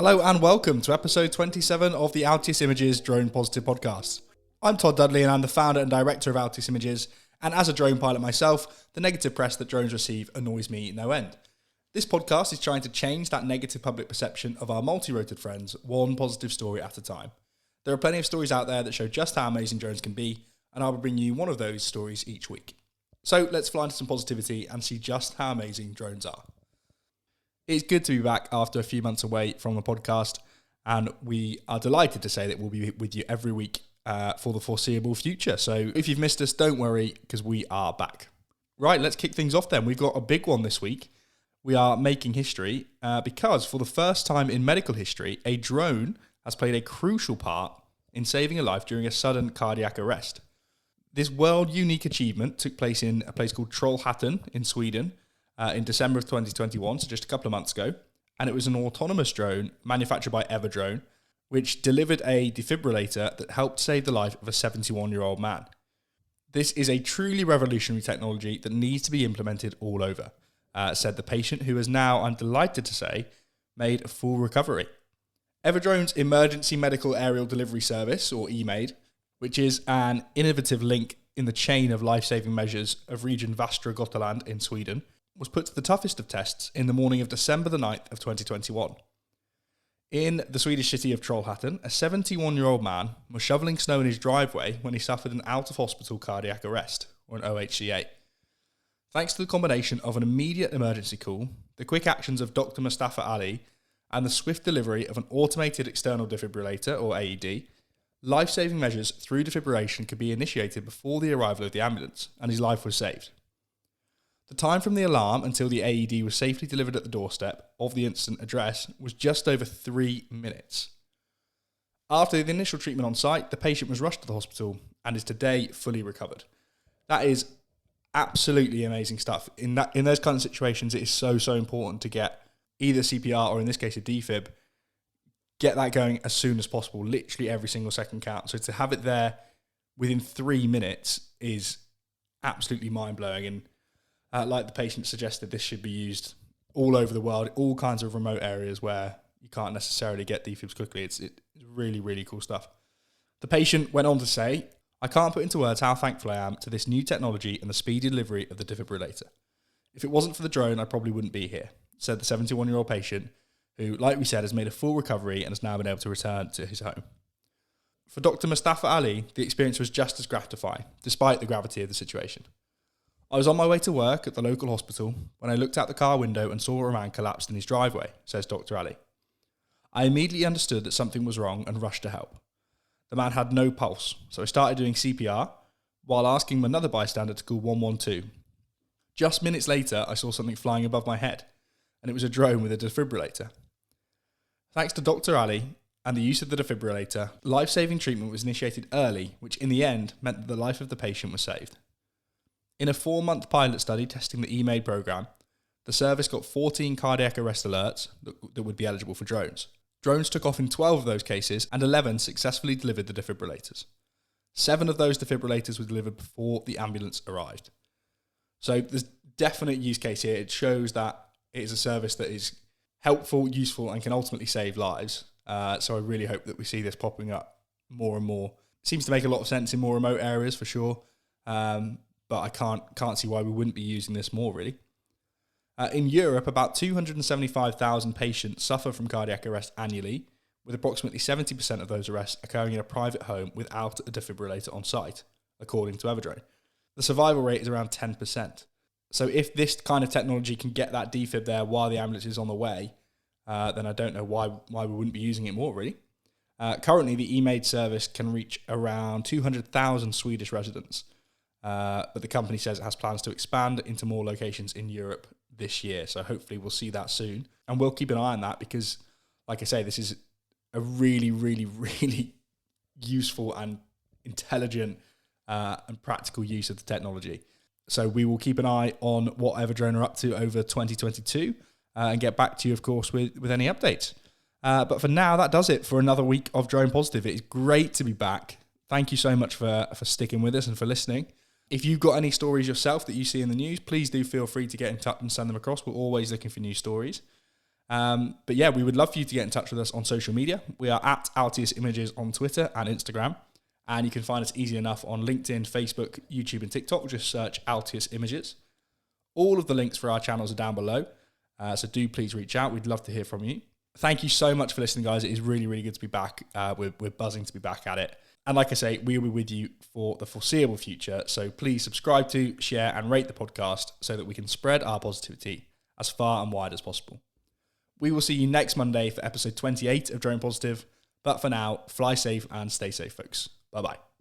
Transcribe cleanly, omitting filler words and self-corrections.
Hello and welcome to episode 27 of the Altius Images Drone Positive podcast. I'm Todd Dudley and I'm the founder and director of Altius Images, and as a drone pilot myself, the negative press that drones receive annoys me no end. This podcast is trying to change that negative public perception of our multi-roted friends, one positive story at a time. There are plenty of stories out there that show just how amazing drones can be, and I will bring you one of those stories each week. So let's fly into some positivity and see just how amazing drones are. It's good to be back after a few months away from the podcast, and we are delighted to say that we'll be with you every week for the foreseeable future. So if you've missed us, don't worry, because we are back. Right, let's kick things off then. We've got a big one this week. We are making history because for the first time in medical history, a drone has played a crucial part in saving a life during a sudden cardiac arrest. This world-unique achievement took place in a place called Trollhättan in Sweden, in December of 2021, so just a couple of months ago, and it was an autonomous drone manufactured by Drone, which delivered a defibrillator that helped save the life of a 71-year-old man. This is a truly revolutionary technology that needs to be implemented all over, said the patient, who has now, I'm delighted to say, made a full recovery. Everdrone's Emergency Medical Aerial Delivery Service, or EMADE, which is an innovative link in the chain of life-saving measures of region Västra Götaland in Sweden, was put to the toughest of tests in the morning of December the 9th of 2021. In the Swedish city of Trollhättan, a 71-year-old man was shoveling snow in his driveway when he suffered an out-of-hospital cardiac arrest, or an OHCA. Thanks to the combination of an immediate emergency call, the quick actions of Dr. Mustafa Ali, and the swift delivery of an automated external defibrillator, or AED, life-saving measures through defibrillation could be initiated before the arrival of the ambulance, and his life was saved. The time from the alarm until the AED was safely delivered at the doorstep of the incident address was just over 3 minutes. After the initial treatment on site, the patient was rushed to the hospital and is today fully recovered. That is absolutely amazing stuff. In those kind of situations, it is so important to get either CPR or in this case a defib, get that going as soon as possible. Literally every single second counts. So to have it there within 3 minutes is absolutely mind-blowing, and like the patient suggested, this should be used all over the world, all kinds of remote areas where you can't necessarily get defibs quickly. It's really, really cool stuff. The patient went on to say, "I can't put into words how thankful I am to this new technology and the speedy delivery of the defibrillator. If it wasn't for the drone, I probably wouldn't be here," said the 71-year-old patient, who, like we said, has made a full recovery and has now been able to return to his home. For Dr. Mustafa Ali, the experience was just as gratifying, despite the gravity of the situation. "I was on my way to work at the local hospital when I looked out the car window and saw a man collapsed in his driveway," says Dr. Ali. "I immediately understood that something was wrong and rushed to help. The man had no pulse, so I started doing CPR while asking another bystander to call 112. Just minutes later, I saw something flying above my head, and it was a drone with a defibrillator. Thanks to Dr. Ali and the use of the defibrillator, life-saving treatment was initiated early, which in the end meant that the life of the patient was saved. In a 4-month pilot study testing the EMADE program, the service got 14 cardiac arrest alerts that would be eligible for drones. Drones took off in 12 of those cases, and 11 successfully delivered the defibrillators. 7 of those defibrillators were delivered before the ambulance arrived." So there's definite use case here. It shows that it is a service that is helpful, useful, and can ultimately save lives. So I really hope that we see this popping up more and more. It seems to make a lot of sense in more remote areas for sure. But I can't see why we wouldn't be using this more, really. In Europe, about 275,000 patients suffer from cardiac arrest annually, with approximately 70% of those arrests occurring in a private home without a defibrillator on site, according to Everdrone. The survival rate is around 10%. So if this kind of technology can get that defib there while the ambulance is on the way, then I don't know why we wouldn't be using it more, really. Currently, the EMADE service can reach around 200,000 Swedish residents. But the company says it has plans to expand into more locations in Europe this year. So hopefully we'll see that soon. And we'll keep an eye on that because, like I say, this is a really, really, really useful and intelligent and practical use of the technology. So we will keep an eye on what Everdrone are up to over 2022 and get back to you, of course, with any updates. But for now, that does it for another week of Drone Positive. It is great to be back. Thank you so much for sticking with us and for listening. If you've got any stories yourself that you see in the news, please do feel free to get in touch and send them across. We're always looking for new stories. But yeah, we would love for you to get in touch with us on social media. We are at Altius Images on Twitter and Instagram. And you can find us easy enough on LinkedIn, Facebook, YouTube, and TikTok. Just search Altius Images. All of the links for our channels are down below. So do please reach out. We'd love to hear from you. Thank you so much for listening, guys. It is really, really good to be back. We're buzzing to be back at it. And like I say, we will be with you for the foreseeable future. So please subscribe to, share, and rate the podcast so that we can spread our positivity as far and wide as possible. We will see you next Monday for episode 28 of Drone Positive. But for now, fly safe and stay safe, folks. Bye-bye.